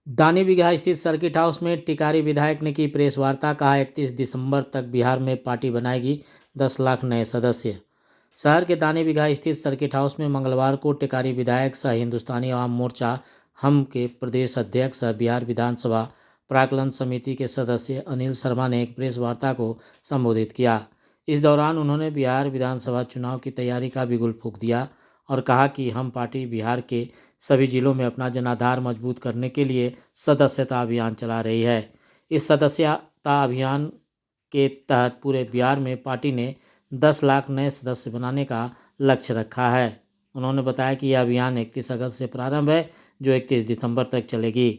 दानी बिगहा स्थित circuit house में टिकारी विधायक ने की प्रेस वार्ता। कहा 31 दिसंबर तक बिहार में पार्टी बनाएगी 10 लाख नए सदस्य। शहर के दानी बिगहा स्थित सर्किट हाउस में मंगलवार को टिकारी विधायक सह हिंदुस्तानी अवाम मोर्चा हम के प्रदेश अध्यक्ष बिहार विधानसभा प्राक्कलन समिति के सदस्य अनिल शर्मा ने एक प्रेस वार्ता को संबोधित किया। इस दौरान उन्होंने बिहार विधानसभा चुनाव की तैयारी का बिगुल फूंक दिया और कहा कि हम पार्टी बिहार के सभी जिलों में अपना जनाधार मजबूत करने के लिए सदस्यता अभियान चला रही है। इस सदस्यता अभियान के तहत पूरे बिहार में पार्टी ने 10 लाख नए सदस्य बनाने का लक्ष्य रखा है। उन्होंने बताया कि यह अभियान 31 अगस्त से प्रारंभ है, जो 31 दिसंबर तक चलेगी।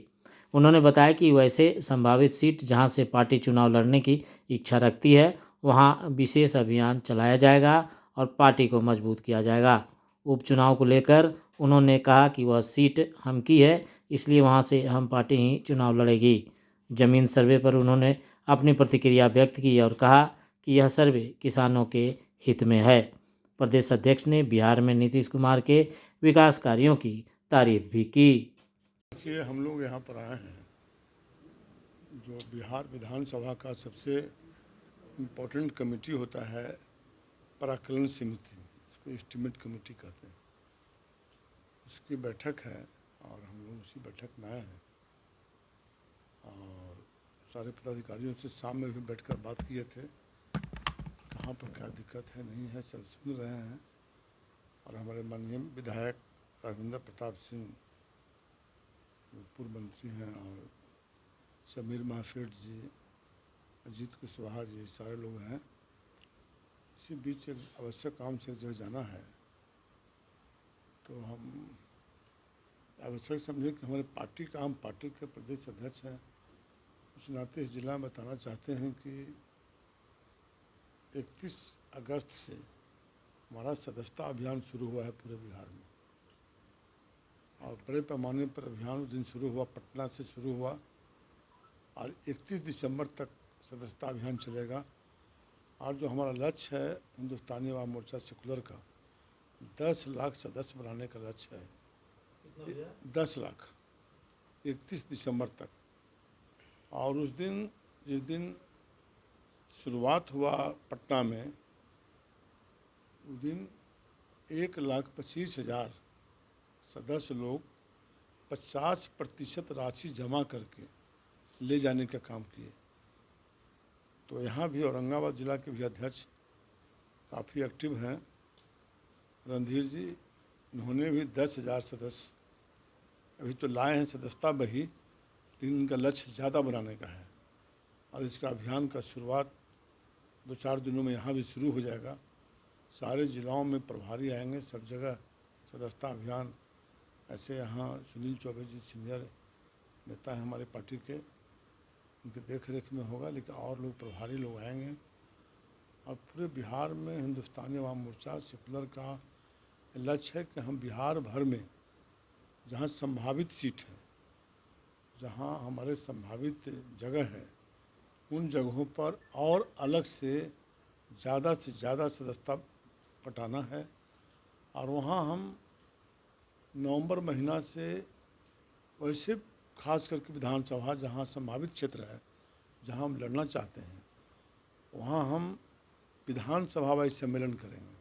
उन्होंने बताया कि वैसे संभावित सीट जहां से पार्टी चुनाव लड़ने की इच्छा रखती है, वहां विशेष अभियान चलाया जाएगा और पार्टी को मजबूत किया जाएगा। उपचुनाव को लेकर उन्होंने कहा कि वह सीट हम की है, इसलिए वहां से हम पार्टी ही चुनाव लड़ेगी। जमीन सर्वे पर उन्होंने अपनी प्रतिक्रिया व्यक्त की और कहा कि यह सर्वे किसानों के हित में है। प्रदेश अध्यक्ष ने बिहार में नीतीश कुमार के विकास कार्यों की तारीफ भी की। देखिए, हम लोग यहाँ पर आए हैं, जो बिहार विधानसभा का सबसे इम्पोर्टेंट कमेटी होता है प्राक्कलन समिति, इसको एस्टीमेट कमेटी कहते हैं, उसकी बैठक है और हम लोग उसी बैठक में आए हैं। और सारे पदाधिकारियों से शाम में भी बैठकर बात किए थे, कहाँ पर क्या दिक्कत है नहीं है सब सुन रहे हैं। और हमारे माननीय विधायक राघवेंद्र प्रताप सिंह पूर्व मंत्री हैं, और समीर महासेठ जी, अजीत कुशवाहा जी, सारे लोग हैं। इसी बीच एक आवश्यक काम से एक जगह जाना है, तो हम आवश्यक समझे कि हमारे पार्टी का, हम पार्टी के प्रदेश अध्यक्ष हैं, उस नाते इस जिला में बताना चाहते हैं कि 31 अगस्त से हमारा सदस्यता अभियान शुरू हुआ है पूरे बिहार में, और बड़े पैमाने पर अभियान उस दिन शुरू हुआ, पटना से शुरू हुआ, और 31 दिसंबर तक सदस्यता अभियान चलेगा। और जो हमारा लक्ष्य है हिंदुस्तानी अवाम मोर्चा सेकुलर का, 10 लाख सदस्य बनाने का लक्ष्य है। 10 लाख 31 दिसंबर तक। और उस दिन, जिस दिन शुरुआत हुआ पटना में, उस दिन 1,25,000 सदस्य लोग 50% राशि जमा करके ले जाने का काम किए। तो यहाँ भी औरंगाबाद जिला के भी अध्यक्ष काफ़ी एक्टिव हैं, रणधीर जी, इन्होंने भी 10,000 सदस्य अभी तो लाए हैं सदस्यता बही, लेकिन इनका लक्ष्य ज़्यादा बनाने का है। और इसका अभियान का शुरुआत 2-4 दिनों में यहाँ भी शुरू हो जाएगा। सारे जिलाओं में प्रभारी आएंगे, सब जगह सदस्यता अभियान। ऐसे यहाँ सुनील चौबे जी सीनियर नेता हैं हमारे पार्टी के, उनके देख रेख में होगा, लेकिन और लोग प्रभारी लोग आएंगे। और पूरे बिहार में हिंदुस्तानी अवाम मोर्चा सेकुलर का लक्ष्य है कि हम बिहार भर में जहाँ संभावित सीट है, जहाँ हमारे संभावित जगह है, उन जगहों पर और अलग से ज़्यादा सदस्यता पटाना है। और वहाँ हम नवंबर महीना से वैसे खास करके विधानसभा जहाँ संभावित क्षेत्र है, जहाँ हम लड़ना चाहते हैं, वहाँ हम विधानसभा वाइज सम्मेलन करेंगे।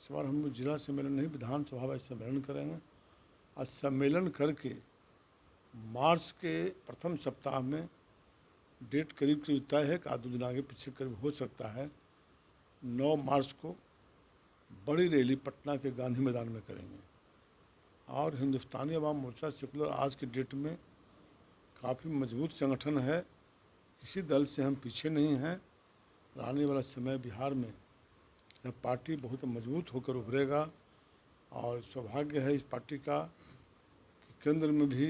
इस बार हम जिला सम्मेलन नहीं, विधानसभा वाइज सम्मेलन करेंगे। और सम्मेलन करके मार्च के प्रथम सप्ताह में, डेट करीब तय है, कि 2 दिन आगे पीछे करीब हो सकता है, 9 मार्च को बड़ी रैली पटना के गांधी मैदान में करेंगे। और हिंदुस्तानी अवाम मोर्चा सेकुलर आज के डेट में काफ़ी मजबूत संगठन है, किसी दल से हम पीछे नहीं हैं। आने वाला समय बिहार में यह पार्टी बहुत मजबूत होकर उभरेगा। और सौभाग्य है इस पार्टी का कि केंद्र में भी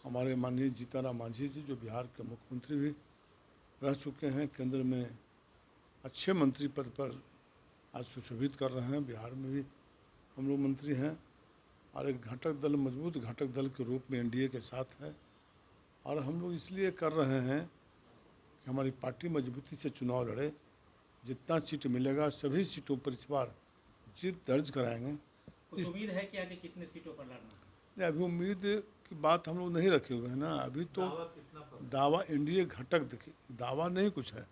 हमारे माननीय जीतनराम मांझी जी, जो बिहार के मुख्यमंत्री भी रह चुके हैं, केंद्र में अच्छे मंत्री पद पर आज सुशोभित कर रहे हैं। बिहार में भी हम लोग मंत्री हैं, और एक घटक दल, मजबूत घटक दल के रूप में एनडीए के साथ है। और हम लोग इसलिए कर रहे हैं कि हमारी पार्टी मजबूती से चुनाव लड़े, जितना सीट मिलेगा सभी सीटों पर इस बार जीत दर्ज कराएंगे। कुछ उम्मीद है क्या कि कितने सीटों पर लड़ना? नहीं, अभी उम्मीद की की बात हम लोग नहीं रखे हुए हैं ना। अभी तो दावा एनडीए घटक, देखिए दावा नहीं कुछ है,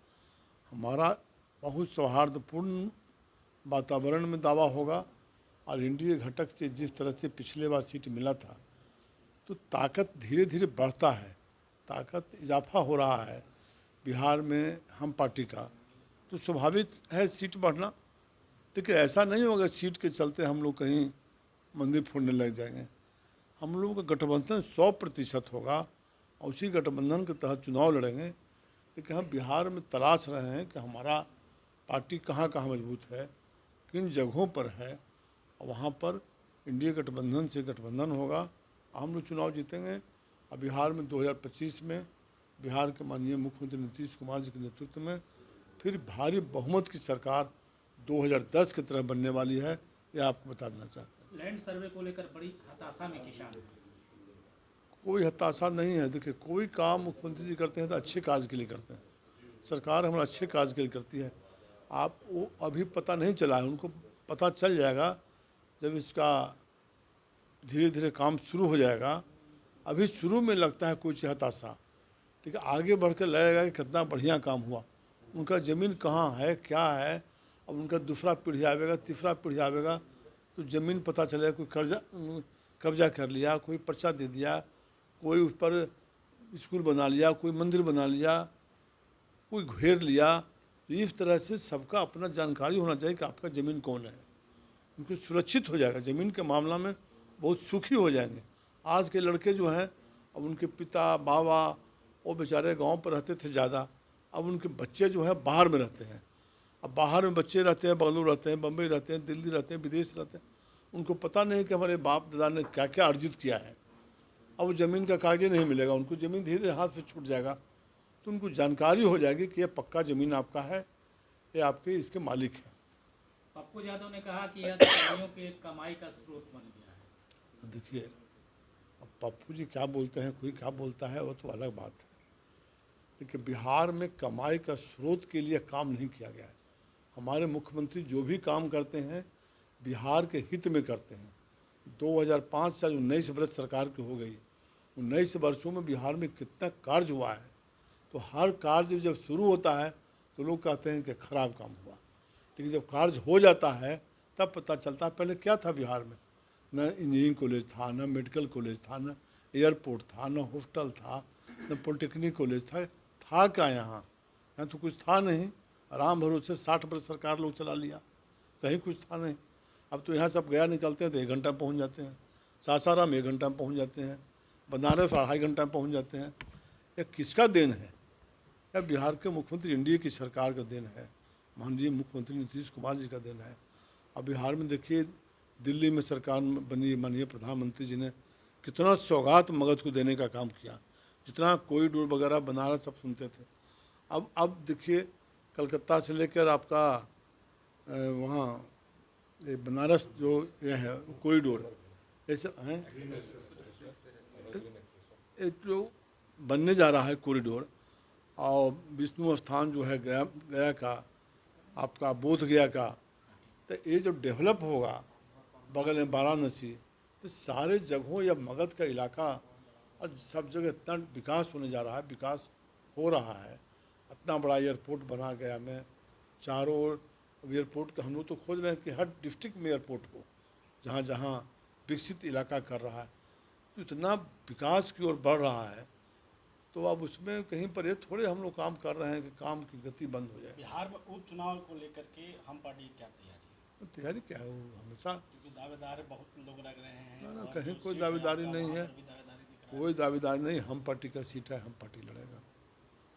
हमारा बहुत सौहार्दपूर्ण वातावरण में दावा होगा। और एनडीए घटक से जिस तरह से पिछले बार सीट मिला था, तो ताकत धीरे धीरे बढ़ता है, ताकत इजाफा हो रहा है बिहार में हम पार्टी का, तो स्वाभाविक है सीट बढ़ना। लेकिन ऐसा नहीं होगा सीट के चलते हम लोग कहीं मंदिर फोड़ने लग जाएंगे। हम लोगों का गठबंधन 100% होगा और उसी गठबंधन के तहत चुनाव लड़ेंगे। लेकिन हम बिहार में तलाश रहे हैं कि हमारा पार्टी कहाँ कहाँ मजबूत है, किन जगहों पर है, और वहाँ पर इंडिया गठबंधन से गठबंधन होगा, हम लोग चुनाव जीतेंगे। और बिहार में 2025 में बिहार के माननीय मुख्यमंत्री नीतीश कुमार जी के नेतृत्व में फिर भारी बहुमत की सरकार 2010 की तरह बनने वाली है, यह आपको बता देना चाहते हैं। लैंड सर्वे को लेकर बड़ी हताशा में किसान हैं। कोई हताशा नहीं है। देखिए, कोई काम मुख्यमंत्री जी करते हैं तो अच्छे काज के लिए करते हैं, सरकार हमारा अच्छे काज के लिए करती है। आप वो अभी पता नहीं चला है, उनको पता चल जाएगा जब इसका धीरे धीरे काम शुरू हो जाएगा। अभी शुरू में लगता है कुछ हताशा, ठीक है, आगे बढ़ कर लगेगा कि कितना बढ़िया काम हुआ। उनका ज़मीन कहाँ है, क्या है, अब उनका दूसरा पीढ़ी आवेगा, तीसरा पीढ़ी आवेगा, तो ज़मीन पता चलेगा। कोई कब्जा कर लिया, कोई पर्चा दे दिया, कोई उस पर स्कूल बना लिया, कोई मंदिर बना लिया, कोई घेर लिया। तो इस तरह से सबका अपना जानकारी होना चाहिए कि आपका ज़मीन कौन है, उनको सुरक्षित हो जाएगा। ज़मीन के मामला में बहुत सुखी हो जाएंगे। आज के लड़के जो हैं, अब उनके पिता बाबा वो बेचारे गांव पर रहते थे ज़्यादा, अब उनके बच्चे जो हैं बाहर में रहते हैं। अब बाहर में बच्चे रहते हैं, बंगलुरु रहते हैं, बम्बई रहते हैं, दिल्ली रहते हैं, विदेश रहते हैं। उनको पता नहीं कि हमारे बाप दादा ने क्या क्या अर्जित किया है। अब वो ज़मीन का कागज़ नहीं मिलेगा, उनको ज़मीन धीरे धीरे हाथ से छूट जाएगा, तो उनको जानकारी हो जाएगी कि ये पक्का ज़मीन आपका है, ये आपके इसके मालिक हैं। पप्पू यादव ने कहा कि यह किसानियों के कमाई का स्रोत बन गया है। देखिए, अब पप्पू जी क्या बोलते हैं, कोई क्या बोलता है, वो तो अलग बात है। लेकिन बिहार में कमाई का स्रोत के लिए काम नहीं किया गया है। हमारे मुख्यमंत्री जो भी काम करते हैं बिहार के हित में करते हैं। 2005 से 19 वर्ष सरकार की हो गई, 19 वर्षों में बिहार में कितना कार्य हुआ है। तो हर कार्य जब शुरू होता है तो लोग कहते हैं कि खराब काम हुआ, लेकिन जब कार्य हो जाता है तब पता चलता है पहले क्या था बिहार में। न इंजीनियरिंग कॉलेज था, न मेडिकल कॉलेज था, न एयरपोर्ट था, न हॉस्टल था, न पॉलिटेक्निक कॉलेज था क्या यहाँ तो कुछ था नहीं। आराम भरोसे 60 वर्ष सरकार लोग चला लिया, कहीं कुछ था नहीं। अब तो यहाँ सब गया निकलते हैं तो 1 घंटा में पहुँच जाते हैं, सासाराम 1 घंटा में पहुँच जाते हैं, बनारस 2.5 घंटा में पहुँच जाते हैं। यह किसका देन है? यह बिहार के मुख्यमंत्री एनडीए की सरकार का देन है, माननीय मुख्यमंत्री नीतीश कुमार जी का देन है। अब बिहार में देखिए, दिल्ली में सरकार बनी, माननीय प्रधानमंत्री जी ने कितना सौगात मगध को देने का काम किया, जितना कॉरिडोर वगैरह बनारस सब सुनते थे। अब देखिए, कलकत्ता से लेकर आपका वहाँ ये बनारस जो ये है कॉरिडोर, ऐसा है एक जो बनने जा रहा है कॉरिडोर, और विष्णु स्थान जो है गया का, आपका बोध गया का, तो ये जो डेवलप होगा बगल में वाराणसी, तो सारे जगहों या मगध का इलाका और सब जगह इतना विकास होने जा रहा है, विकास हो रहा है। इतना बड़ा एयरपोर्ट बना गया में, चारों ओर एयरपोर्ट का हम लोग तो खोज रहे हैं कि हर डिस्ट्रिक्ट में एयरपोर्ट हो, जहाँ जहाँ विकसित इलाका कर रहा है, तो इतना विकास की ओर बढ़ रहा है। तो अब उसमें कहीं पर ये थोड़े हम लोग काम कर रहे हैं कि काम की गति बंद हो जाए। बिहार में उपचुनाव को लेकर के हम पार्टी की क्या तैयारी है? तैयारी क्या है, वो हमेशा क्योंकि दावेदार बहुत लोग लग रहे हैं। ना और कहीं जो कोई सीट दावेदारी आपका, नहीं वहाँ है, पर भी दावेदारी दिख रहा है। कोई दावेदारी नहीं। हम पार्टी का सीट है, हम पार्टी लड़ेगा।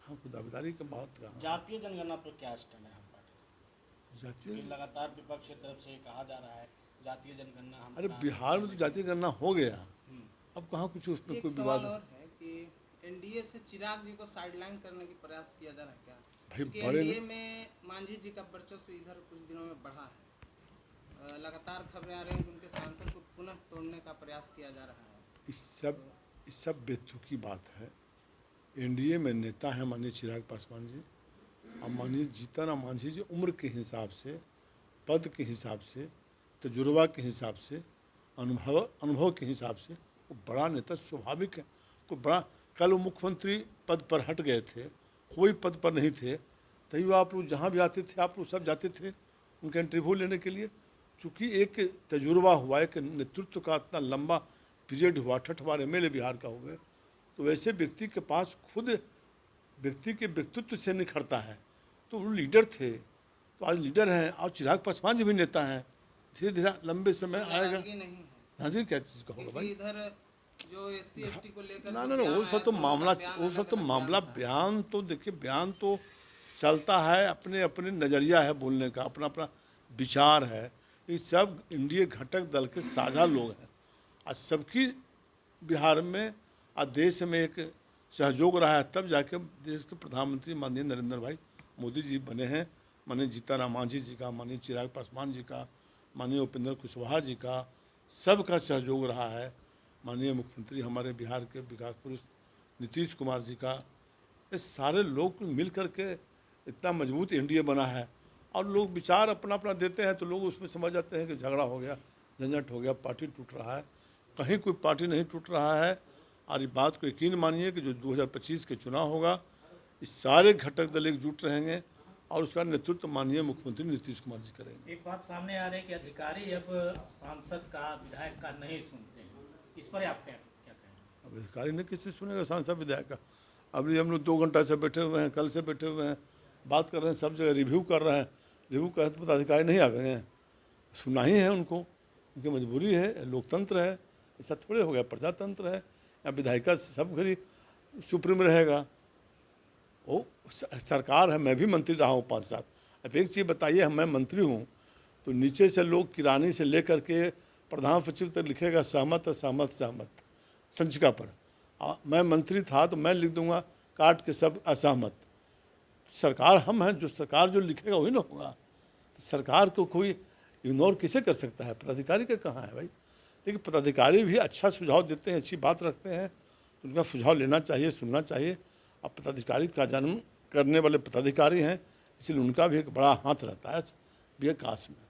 हाँ, कोई दावेदारी की बात कहाँ। जातीय जनगणना पर क्या स्टैंड है हम पार्टी? जातीय, क्योंकि लगातार विपक्ष की तरफ से कहा जा रहा है जातीय जनगणना हम अरे करा बिहार में तो जातीय गणना हो गया, हम्म। अब कहाँ कुछ उसमें एक कोई सवाल विवाद है। और है कि एनडीए से चिराग जी को साइडलाइन करने की प्रयास किया जा रहा है क्या? भाई क्योंकि बड़े एनडीए में मांझी जी का वर्चस्व इधर कुछ दिनों में बढ़ा है। लगातार खबरें आ रही हैं कि उनके सांसद को पुनः तोड़ने का प्रयास किया जा रहा है। इस सब बेतुकी बात है। एनडीए में नेता है माननीय चिराग पासवान जी, और माननीय जीतन राम मांझी जी उम्र के हिसाब से, पद के हिसाब से, तजुर्बा के हिसाब से, अनुभव के हिसाब से वो बड़ा नेता स्वाभाविक है। को बड़ा कल वो मुख्यमंत्री पद पर हट गए थे, कोई पद पर नहीं थे, तभी वो आप लोग जहाँ भी आते थे आप लोग सब जाते थे उनका इंटरव्यू लेने के लिए। चूँकि एक तजुर्बा हुआ, एक नेतृत्व का इतना लंबा पीरियड हुआ, 8 बार MLA बिहार का हुए, तो वैसे व्यक्ति के पास खुद व्यक्ति के व्यक्तित्व से निखरता है। तो वो लीडर थे, तो आज लीडर हैं। और चिराग पासवान जी भी नेता हैं, धीरे धीरे लंबे समय आएगा। नाराजगी नहीं है हाँ जी, क्या चीज़ का होगा क्योंकि भाई? इधर जो SC/ST को लेकर ना जो ना ना, बयान वो आया सब तो था, मामला, बयान वो सब तो अलग-अलग मामला बयान था। बयान तो देखिए, बयान तो चलता है, अपने अपने नज़रिया है बोलने का, अपना अपना विचार है। ये सब इंडिया घटक दल के साझा लोग हैं। आज सबकी बिहार में आज देश में एक सहयोग रहा है, तब जाके देश के प्रधानमंत्री माननीय नरेंद्र भाई मोदी जी बने हैं। माननीय जीतन मांझी जी का, माननीय चिराग पासवान जी का, माननीय उपेंद्र कुशवाहा जी का, सबका सहयोग रहा है। माननीय मुख्यमंत्री हमारे बिहार के विकास पुरुष नीतीश कुमार जी का, ये सारे लोग मिल कर के इतना मजबूत एनडीए बना है। और लोग विचार अपना अपना देते हैं तो लोग उसमें समझ जाते हैं कि झगड़ा हो गया, झंझट हो गया, पार्टी टूट रहा है। कहीं कोई पार्टी नहीं टूट रहा है। और इस बात को यकीन मानिए कि जो 2025 के चुनाव होगा, इस सारे घटक दल एकजुट रहेंगे और उसका नेतृत्व माननीय मुख्यमंत्री नीतीश कुमार जी करेंगे। एक बात सामने आ रही है कि अधिकारी अब सांसद का, विधायक का नहीं सुनते हैं, इस पर आप क्या कहेंगे? अब अधिकारी ने किससे सुनेगा सांसद विधायक का? अभी हम लोग 2 घंटा से बैठे हुए हैं, कल से बैठे हुए हैं, बात कर रहे हैं, सब जगह रिव्यू कर रहे हैं। रिव्यू कर तो पदाधिकारी नहीं आवेंगे, सुना ही है उनको, उनकी मजबूरी है, लोकतंत्र है, ऐसा थोड़े हो गया, प्रजातंत्र है। या विधायिका सब घड़ी सुप्रीम रहेगा? वो सरकार है, मैं भी मंत्री रहा हूँ 5 साल। अब एक चीज़ बताइए, मैं मंत्री हूँ तो नीचे से लोग किरानी से लेकर के प्रधान सचिव तक लिखेगा सहमत सहमत सहमत संचिका पर। मैं मंत्री था तो मैं लिख दूंगा काट के सब असहमत। सरकार हम हैं, जो सरकार जो लिखेगा वही ना होगा। तो सरकार को कोई इग्नोर किसे कर सकता है? पदाधिकारी का कहाँ है भाई? लेकिन पदाधिकारी भी अच्छा सुझाव देते हैं, अच्छी बात रखते हैं, तो उनका सुझाव लेना चाहिए, सुनना चाहिए। अब पदाधिकारी का जन्म करने वाले पदाधिकारी हैं, इसलिए उनका भी एक बड़ा हाथ रहता है विकास में।